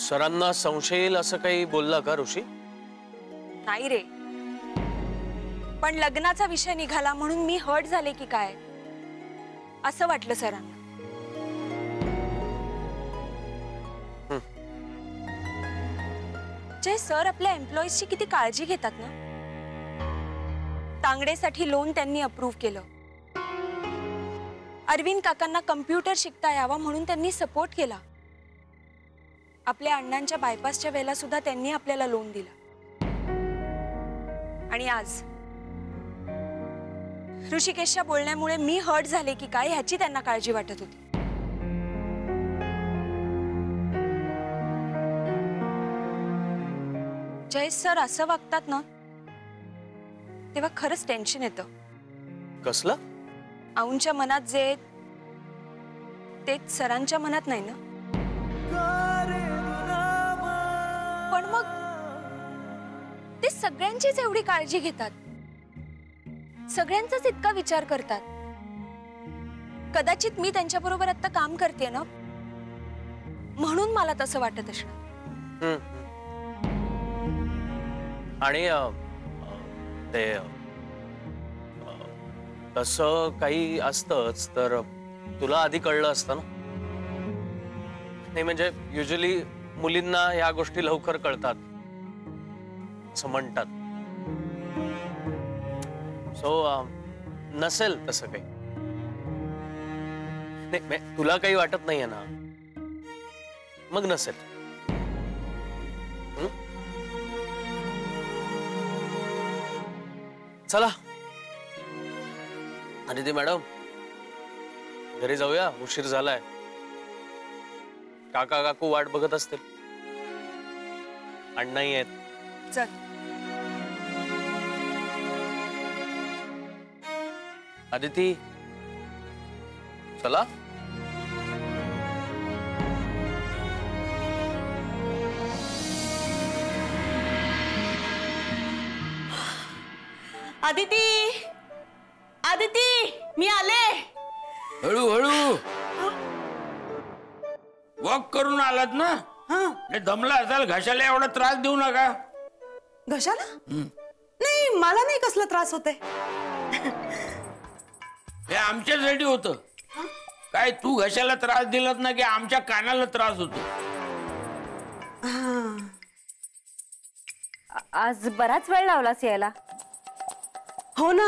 सरांना संशय येईल असं काही बोलला का ऋषी? नाही रे, पण लग्नाचा विषय निघाला म्हणून मी हर्ट झाले की काय असं वाटलं सरांना. जय सर आपल्या एम्प्लॉईजची किती काळजी घेतात ना. तांगडेसाठी लोन त्यांनी अप्रूव्ह केलं. अरविंद काकांना कम्प्युटर शिकता यावा म्हणून त्यांनी सपोर्ट केला. आपल्या अण्णांच्या बायपासच्या वेळेला सुद्धा त्यांनी आपल्याला लोन दिलं. आणि आज ऋषिकेशच्या बोलण्यामुळे मी हर्ट झाले की काय ह्याची त्यांना काळजी वाटत होती. जय सर असं वागतात ना तेव्हा खरंच टेन्शन येतं. कसलं? आऊंच्या मनात जे तेच सरांच्या मनात नाही ना. पण मग ते सगळ्यांचीच एवढी काळजी घेतात, सगळ्यांचाच इतका विचार करतात. कदाचित मी त्यांच्याबरोबर आता काम करते ना म्हणून मला तसं वाटत असणार. आणि ते तसं काही असतंच तर तुला आधी कळलं असतं ना. नाही म्हणजे युजली मुलींना ह्या गोष्टी लवकर कळतात असं म्हणतात. सो नसेल तसं काही. नाही तुला काही वाटत नाहीये ना मग नसेल. चला अदिती मॅडम घरी जाऊया, उशीर झालाय. काका काकू वाट बघत असतील. अण्णाही आहेत. चल. अदिती चला. आदिती, आदिती मी आले. हळू हळू वॉक करून आलात ना. दमला असाल, घशाला एवढा त्रास देऊ नका. घशाला? नाही मला नाही कसला त्रास होते. हे आमच्यासाठी होतं. काय तू घशाला त्रास दिलात ना की आमच्या कानाला त्रास होतो. आज बराच वेळ लावलास यायला. हो ना,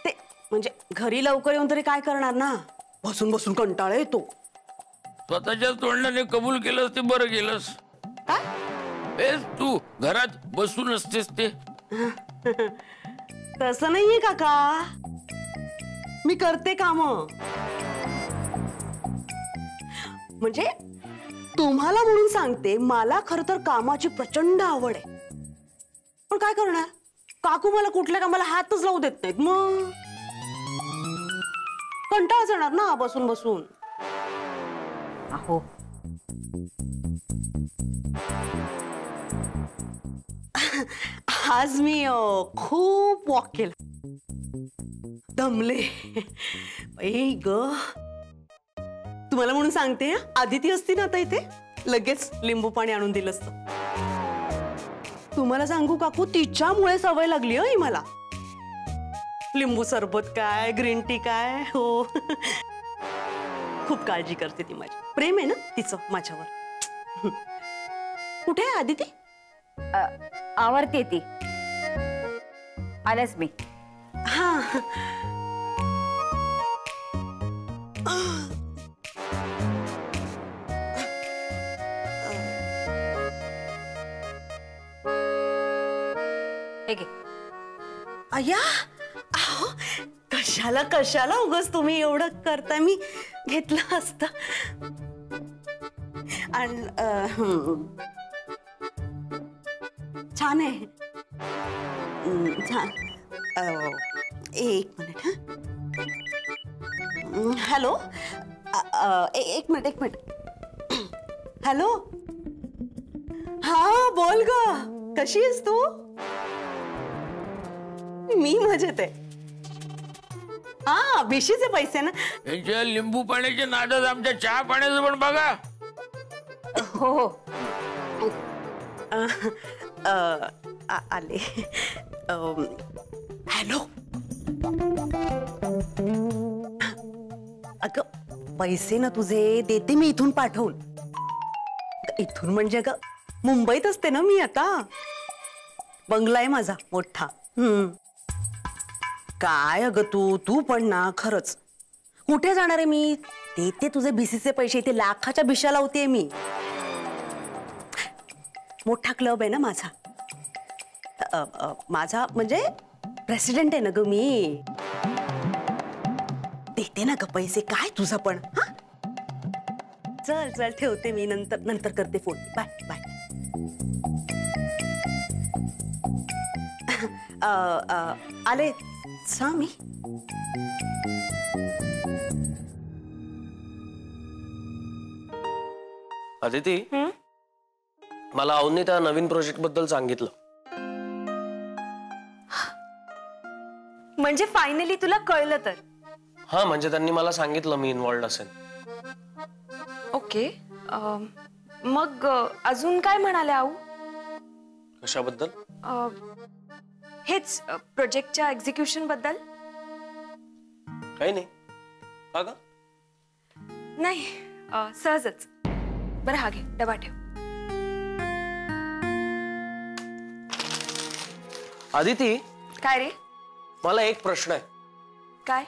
ते म्हणजे घरी लवकर येऊन तरी काय करणार ना, बसून बसून कंटाळा येतो. स्वतःच्या तोंडाने कबूल केलंस ते बरं केलंस. तू घरात बसून असतेस ते. तसं नाहीये काका, मी करते काम. म्हणजे तुम्हाला म्हणून सांगते, मला खरं तर कामाची प्रचंड आवड आहे. पण काय करणार, काकू मला कुठल्या कामाला हातच लावू देत नाहीत. मग कंटाळा येणार ना बसून बसून. अहो आज मी खूप वॉक केलं, दमले. बाई ग, तुम्हाला म्हणून सांगते, आदिती असती ना आता इथे लगेच लिंबू पाणी आणून दिलं असतं. तुम्हाला सांगू काकू, तिच्यामुळे सवय लागली ही मला. लिंबू सरबत काय, ग्रीन टी काय. हो खूप काळजी करते ती माझी. प्रेम आहे ना तिचं माझ्यावर. कुठे आहे आदिती? आवरते ती. आलेच मी. हा अय्या, कशाला कशाला उगाच तुम्ही एवढं करता. मी घेतलं असतं. आणि छान आहे. छान. एक मिनिट. हॅलो, एक मिनिट. हॅलो, हा बोल ग, कशी आहेस तू? मी मजेत आहे. हा भिशीचे पैसे ना. यांच्या लिंबू पाण्याच्या नादात आमच्या चहा पाण्याचं पण बघा. हो हो आले. हॅलो. अगं पैसे ना तुझे देते मी इथून पाठवून. इथून म्हणजे अगं मुंबईत असते ना मी आता. बंगला आहे माझा मोठा. काय अगं तू पण ना खरंच कुठे जाणार आहे मी. देते तुझे बीसीचे पैसे. इथे लाखाच्या भिशा लावते मी. मोठा क्लब आहे ना माझा. माझा म्हणजे प्रेसिडेंट आहे ना ग मी. देते ना ग पैसे. काय तुझं पण. हा चल चल ठेवते मी. नंतर करते फोन. Bye bye. आले सांग मी. अदिती, मला अवनी त्या नवीन प्रोजेक्ट बद्दल सांगितलं. म्हणजे फायनली तुला कळलं तर. हा म्हणजे त्यांनी मला सांगितलं मी इन्व्हॉल्ड असेल. ओके. मग अजून काय म्हणाले आऊ. कशाबद्दल. हेच प्रोजेक्टच्या एक्झिक्युशन बद्दल. काही नाही. का ग. नाही सहजच. बरं हा घे डबा ठेव. अदिती, काय रे. मला एक प्रश्न आहे. काय.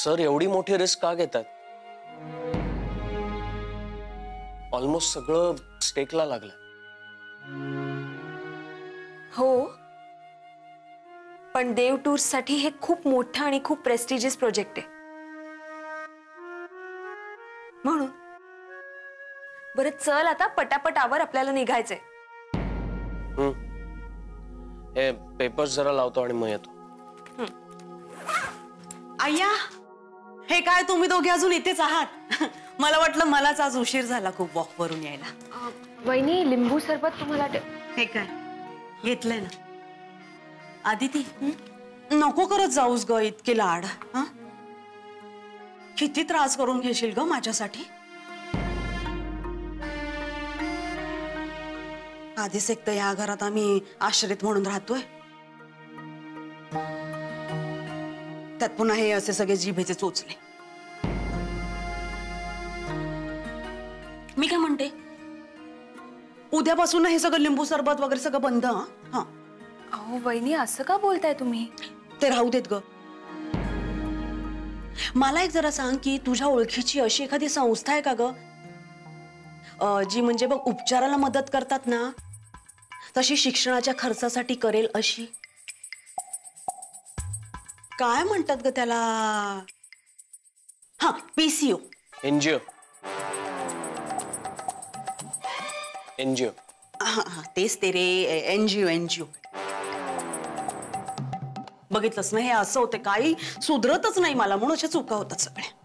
सर एवढी मोठी रिस्क का घेतात. ऑलमोस्ट सगळं स्टेकला लागलंय. हो पण देव टूर्स साठी हे खूप मोठं आणि खूप प्रेस्टिजियस प्रोजेक्ट आहे म्हणून. बरं चल आता पटापटावर आपल्याला निघायचंय. हे पेपर्स जरा लावतो आणि मग येतो. आय्या हे काय तुम्ही दोघे अजून इथेच आहात. मला वाटलं मलाच आज उशीर झाला खूप वॉक वरून यायला. वहिनी लिंबू सरबत तुम्हाला हे काय घेतलंय ना. आदिती नको करत जाऊस ग इतके लाड. हा किती त्रास करून घेशील ग माझ्यासाठी. आधीच एक तर या घरात आम्ही आश्रित म्हणून राहतोय. त्यात पुन्हा हे असे सगळे जिभेचे चोचले. मी काय म्हणते उद्यापासून हे सगळं लिंबू सरबत वगैरे सगळं बंद. हा अहो वहिनी असं का बोलताय तुम्ही. ते राहू देत ग. मला एक जरा सांग की तुझ्या ओळखीची अशी एखादी संस्था आहे का ग जी म्हणजे बघ उपचाराला मदत करतात ना तशी शिक्षणाच्या खर्चासाठी करेल अशी. काय म्हणतात ग त्याला. हा पीसीओ. एनजीओ. एनजीओ. तेच ते रे. एनजीओ. बघितलंच ना हे असं होते. काही सुधरतच नाही मला म्हणून अशा चुका होतात सगळ्या.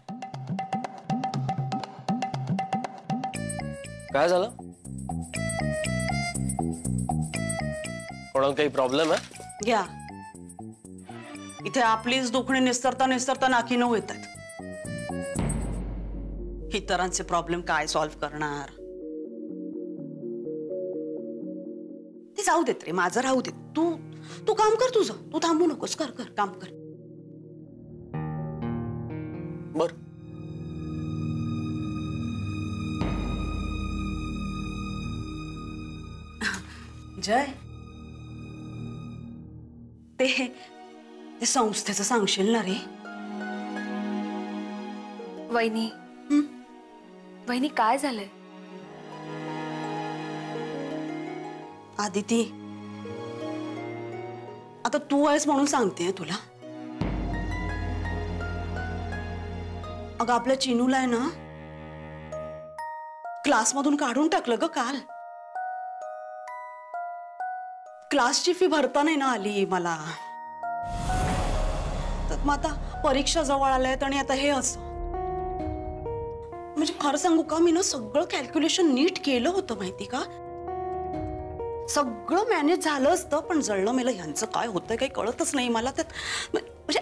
काय झालं. कोणाला काही प्रॉब्लेम आहे. घ्या इथे आपलीच दुखणी निस्तरता नाकी नऊ येतात. इतरांचे प्रॉब्लेम काय सॉल्व्ह करणार. ते जाऊ देत रे. माझं राहू देत. तू काम कर तुझं. तू थांबू नकोस. कर काम कर. बर. जय ते संस्थेचं सांगशील ना रे. वहिनी वहिनी काय झालंय. आदिती आता तू आहेस म्हणून सांगते तुला. अगं आपल्या चिनूला आहे ना क्लासमधून काढून टाकलं ग काल. क्लासची फी भरता नाही ना आली मला. तर मग आता परीक्षा जवळ आल्यात आणि आता हे असं. म्हणजे खरं सांगू का मी ना सगळं कॅल्क्युलेशन नीट केलं होतं माहिती का. सगळं मॅनेज झालं असतं पण जळलं मेलं ह्यांचं काय होतंय काही कळतच नाही मला. त्यात म्हणजे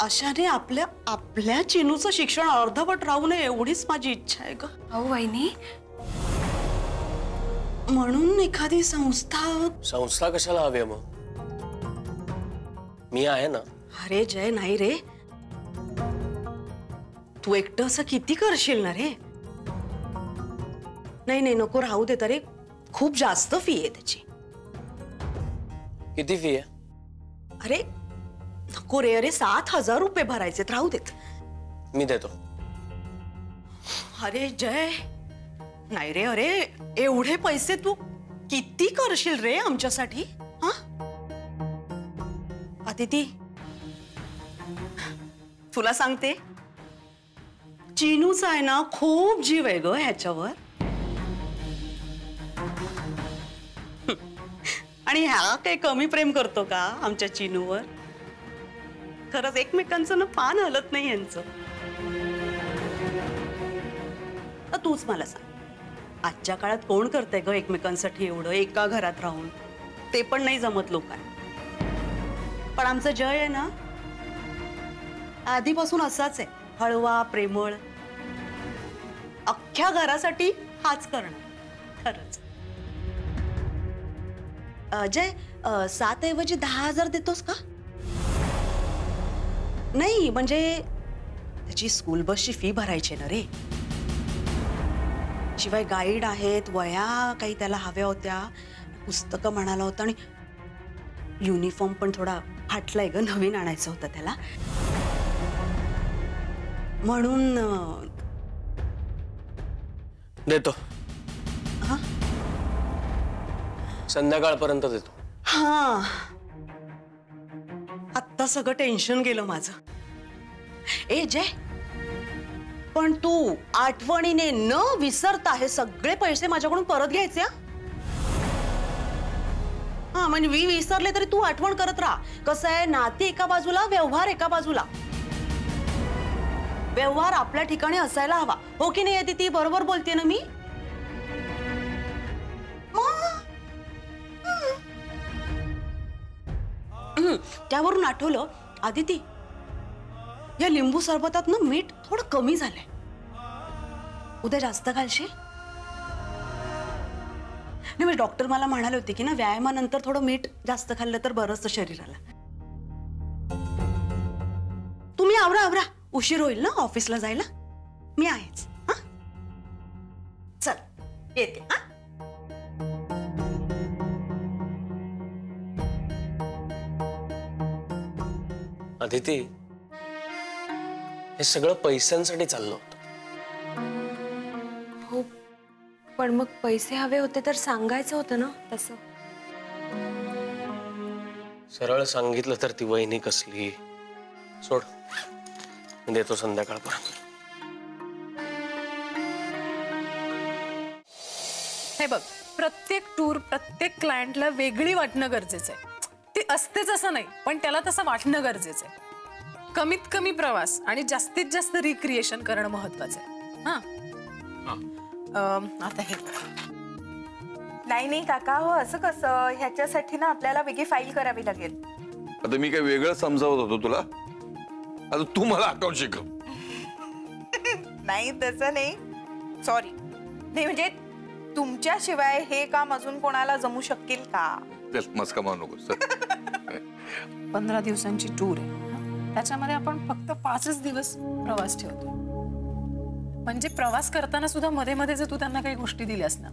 अशाने आपल्या आपल्या चिनूचं शिक्षण अर्धवट राहू नये एवढीच माझी इच्छा आहे ग. अहो वहिनी, म्हणून एखादी संस्था. संस्था कशाला हवी मग? मी आहे ना. अरे जय, नाही रे, तू एकटं असं किती करशील ना रे. नाही नाही, नको, राहू दे. तरी खूप जास्त फी आहे त्याची. किती फी आहे? अरे नको रे. अरे 7,000 रुपये भरायचे, राहू देत. मी देतो. अरे जय, नाही रे. अरे एवढे पैसे तू किती करशील रे आमच्यासाठी? हा अदिती, तुला सांगते, चिनूचा आहे ना खूप जीव आहे ग ह्याच्यावर. आणि ह्या काही कमी प्रेम करतो का आमच्या चिनूवर? खरंच एकमेकांचं ना पान हलत नाही यांचं. तूच मला सांग, आजच्या काळात कोण करतंय ग एकमेकांसाठी एवढं एका घरात राहून? ते पण नाही जमत लोकांना. पण आमचं जय आहे ना आधीपासून असाच आहे, हळवा, प्रेमळ. अख्ख्या घरासाठी हाच करणार खरंच. जय, 7 ऐवजी 10,000 देतोस का? नाही म्हणजे त्याची स्कूल बसची फी भरायची ना रे. शिवाय गाईड आहेत, वह्या काही त्याला हव्या होत्या, पुस्तकं म्हणाला होता, आणि युनिफॉर्म पण थोडा फाटलाय ग, नवीन आणायचं होतं त्याला. म्हणून देतो. हा संध्याकाळपर्यंत देतो. हा, आत्ता सगळं टेन्शन गेलं माझं. ए जय, पण तू आठवणीने न विसरता हे सगळे पैसे माझ्याकडून परत घ्यायचे. हा म्हणजे मी विसरले तरी तू आठवण करत राहा. कसं आहे, नाती एका बाजूला, व्यवहार एका बाजूला. व्यवहार आपल्या ठिकाणी असायला हवा, हो की नाही अदिती? बरोबर बोलते ना मी? त्यावरून आठवलं अदिती, या लिंबू सरबतात ना मीठ थोडं कमी झालंय. उद्या जास्त घालशील? नाही म्हणजे डॉक्टर मला म्हणाले होते की ना व्यायामानंतर थोडं मीठ जास्त खाल्लं तर बरंच शरीराला. तुम्ही आवरा आवरा, उशीर होईल ना ऑफिसला जायला. मी आहेच. हा चल, येते. हा अदिती, हे सगळं पैशांसाठी चाललं होतं. हो, पण मग पैसे हवे होते तर सांगायचं होतं ना तसं. सरळ सांगितलं तर ती वहिनी कसली. सोड, मी देतो संध्याकाळपर्यंत. हे बघ, प्रत्येक टूर प्रत्येक क्लायंटला वेगळी वाटणं गरजेचं आहे. ती असतेच असं नाही, पण त्याला तसं वाटणं गरजेचं आहे. कमीत कमी प्रवास आणि जास्तीत जास्त रिक्रिएशन करणं महत्वाचं आहे. आता हे नाही नाही काका, हो असं कसं? ह्याच्यासाठी ना आपल्याला वेगळी फाईल करावी लागेल. आता मी काय वेगळं समजावत होतो तुला? आता तू मला अकाउंट शिकव. नाही तसं नाही, सॉरी. नाही म्हणजे तुमच्याशिवाय हे काम अजून कोणाला जमू शकेल का? मस्का मारू नको. 15 दिवसांची टूर आहे, त्याच्यामध्ये आपण फक्त 5च दिवस प्रवास ठेवतो. म्हणजे प्रवास करताना सुद्धा मध्ये मध्ये जर तू त्यांना काही गोष्टी दिल्यास ना,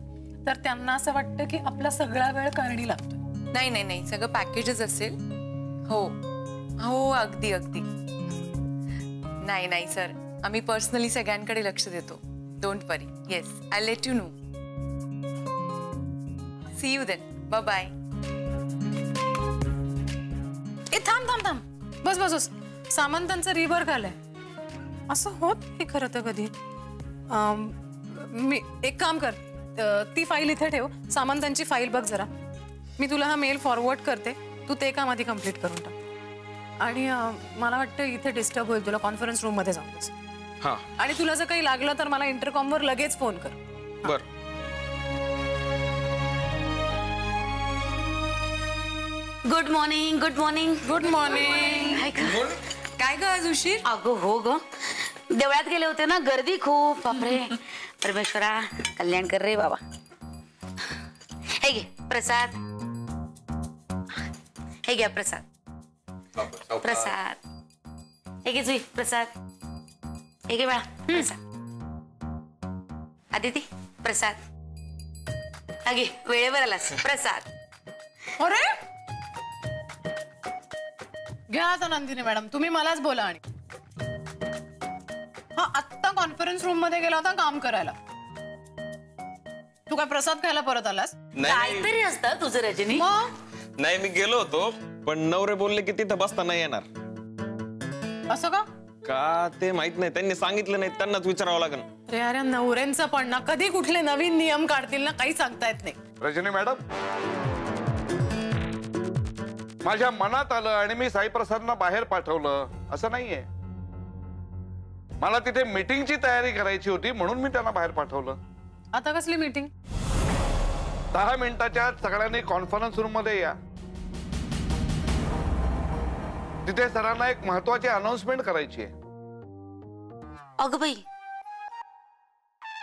तर त्यांना असं वाटतं की आपला सगळा वेळ करणी लागतो. नाही नाही नाही, सगळं पॅकेजच असेल. हो हो, अगदी अगदी. नाही नाही सर, आम्ही पर्सनली सगळ्यांकडे लक्ष देतो. Don't worry. Yes, I let you know. See you then. Bye bye. ए थांब थांब थांब, बस बस बस. सामंतांचं रिवर्क आलंय. असं होत नाही खरं तर कधी. मी एक काम कर, ती फाईल इथे ठेव, सामंतांची फाईल बघ जरा. मी तुला हा मेल फॉरवर्ड करते, तू ते काम आधी कम्प्लीट करून टाक. आणि मला वाटतं इथे डिस्टर्ब होईल तुला, कॉन्फरन्स रूम मध्ये जाऊन बस. हा, आणि तुला जर काही लागलं तर मला इंटरकॉमवर लगेच फोन कर. बर. Good morning. Good morning. Good morning. काय ग आज उशीर? अगं हो ग, देवळात गेले होते ना, गर्दी खूप. बापरे, परमेश्वरा कल्याण कर रे बाबा. हे घे प्रसाद, हे घ्या प्रसाद. प्रसाद हे घे जुई, प्रसाद हे घे बाळा, प्रसाद. आदिती प्रसाद, अगे वेळेवर आलास, प्रसाद. अरे घ्या आता नंदिनी मॅडम, तुम्ही मलाच बोला. आणि हा आत्ता कॉन्फरन्स रूम मध्ये गेला होता काम करायला. तू काय प्रसाद खायला परत आलास? काहीतरी असतं तुझं रजनी. नाही मी गेलो होतो, पण नवरे बोलले की तिथं बसता नाही येणार. असं का? का ते माहित नाही, त्यांनी सांगितलं नाही, त्यांनाच विचारावं लागेल. अरे अरे नवऱ्यांचं पण ना, कधी कुठले नवीन नियम काढतील ना, काही सांगता येत नाही. रजनी मॅडम, माझ्या मनात आलं आणि मी साईप्रसादना बाहेर पाठवलं असं नाहीये. मला तिथे मीटिंगची तयारी करायची होती म्हणून मी त्यांना बाहेर पाठवलं. आता कसली मीटिंग? 10 मिनिटाच्या आत सगळ्यांनी कॉन्फरन्स रूम मध्ये या. तिथे सरांना एक महत्वाची अनाउन्समेंट करायची आहे. अगं बाई,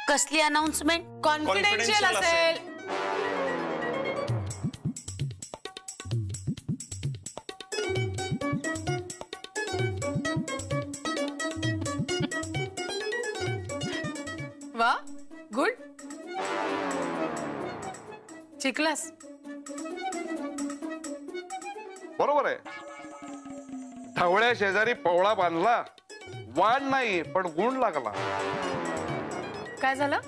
कसली अनाउन्समेंट? कॉन्फिडेन्शियल असेल. वा, गुड. शिकलास? बरोबर आहे. ढवळ्या शेजारी पवळा बांधला, वाण नाही पण गुण लागला. काय झालं?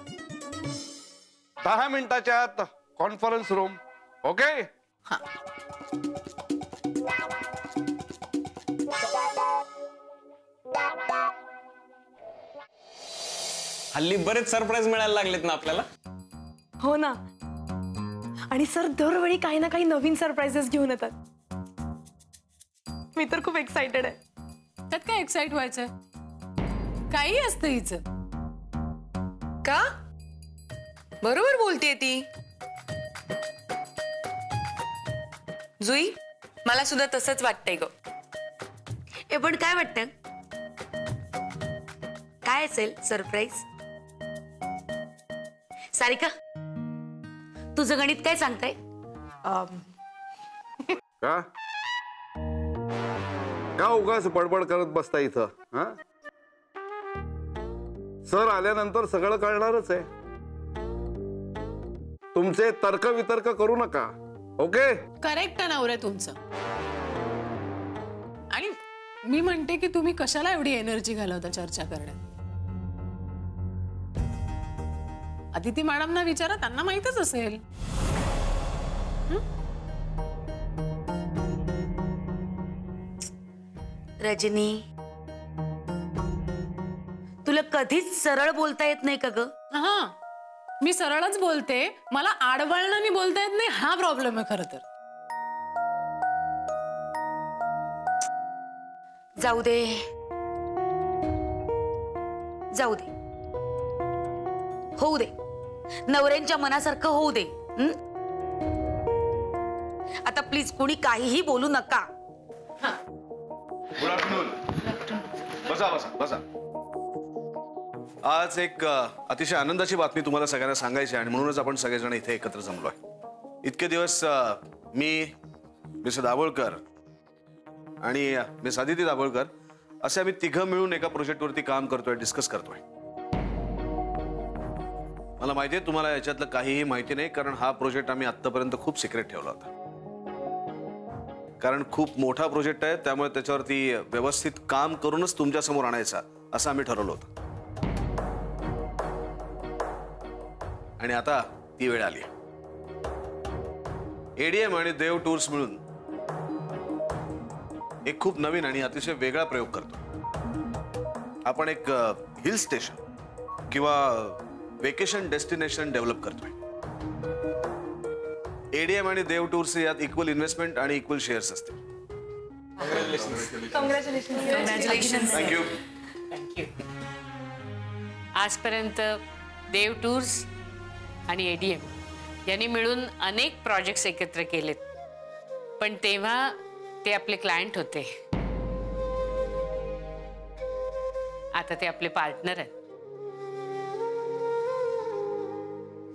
10 मिनिटाच्या आत कॉन्फरन्स रूम. ओके? हा. हल्ली बरेच सरप्राईज मिळायला लागलेत ना आपल्याला. हो ना, आणि सर दरवेळी काही ना काही नवीन सरप्राइजेस घेऊन येतात. मी तर खूप एक्साइटेड आहे. त्यात काय एक्साइट व्हायचंय? काही असतं हिचं. का? बरोबर बोलतेय ती. जुई, मला सुद्धा तसंच वाटतंय ग. ए पण काय वाटतं, काय असेल सरप्राईज? सारिका, तुझं गणित काय सांगताय? का का उगाच बडबड करत बसता इथं? हा, सर आल्यानंतर सगळं कळणारच आहे. तुमचे तर्क वितर्क करू नका. ओके? करेक्ट आहे नवरे तुमचं. आणि मी म्हणते की तुम्ही कशाला एवढी एनर्जी घालवता चर्चा करण्यात? अदिती मॅडमना विचारा, त्यांना माहितच असेल. रजनी, तुला कधीच सरळ बोलता येत नाही का ग? हा, मी सरळच बोलते, मला आडवळणाने बोलता येत नाही, हा प्रॉब्लेम आहे खरं तर. जाऊ दे, जाऊ दे, होऊ दे, नवऱ्यांच्या मनासारखं होऊ दे. आता प्लीज कोणी काहीही बोलू नका. Good afternoon. बसा बसा बसा. आज एक अतिशय आनंदाची बातमी तुम्हाला सगळ्यांना सांगायची आणि म्हणूनच आपण सगळेजण इथे एकत्र जमलोय. इतके दिवस मी, मिस दाभोळकर आणि मिस आदिती दाभोळकर असे आम्ही तिघं मिळून एका प्रोजेक्टवरती काम करतोय, डिस्कस करतोय. मला माहिती आहे तुम्हाला याच्यातलं काहीही माहिती नाही, कारण हा प्रोजेक्ट आम्ही आतापर्यंत खूप सिक्रेट ठेवला होता. कारण खूप मोठा प्रोजेक्ट आहे, त्यामुळे त्याच्यावरती व्यवस्थित काम करूनच तुमच्या समोर आणायचा असं आम्ही ठरवलं होतं. आणि आता ती वेळ आली. एडीएम आणि देव टूर्स मिळून एक खूप नवीन आणि अतिशय वेगळा प्रयोग करतो. आपण एक हिल स्टेशन किंवा वेकेशन डेस्टिनेशन डेव्हलप करतोय. एडीएम आणि देव टूर्स यात इक्वल इन्व्हेस्टमेंट आणि इक्वल शेअर्स असतील. थँक्यू. आजपर्यंत देव टूर्स आणि एडीएम यांनी मिळून अनेक प्रोजेक्ट्स एकत्र केलेत, पण तेव्हा ते आपले क्लायंट होते. आता ते आपले पार्टनर आहेत.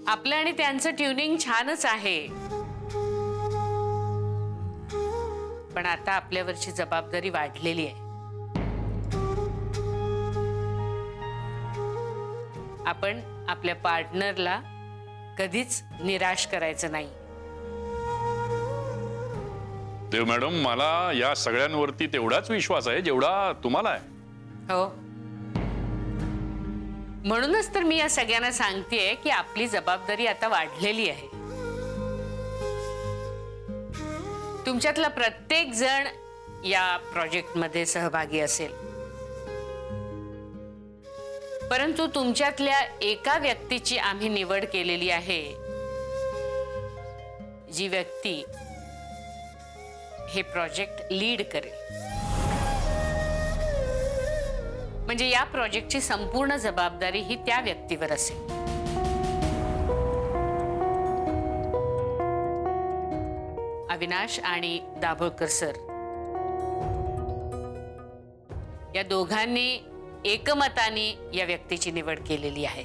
आपलं आणि त्यांचं ट्युनिंग छानच आहे, पण आता आपल्यावरची जबाबदारी वाढलेली आहे. आपण आपल्या पार्टनरला कधीच निराश करायचं नाही. देव मॅडम, मला या सगळ्यांवरती तेवढाच विश्वास आहे जेवढा तुम्हाला आहे. हो, म्हणूनच तर मी या सगळ्यांना सांगतेय की आपली जबाबदारी आता वाढलेली आहे. तुमच्यातला प्रत्येक जण या प्रोजेक्टमध्ये सहभागी असेल, परंतु तुमच्यातल्या एका व्यक्तीची आम्ही निवड केलेली आहे, जी व्यक्ती हे प्रोजेक्ट लीड करेल. म्हणजे या प्रोजेक्टची संपूर्ण जबाबदारी ही त्या व्यक्तीवर असेल. अविनाश आणि दाभोळकर सर या दोघांनी एकमताने या व्यक्तीची निवड केलेली आहे.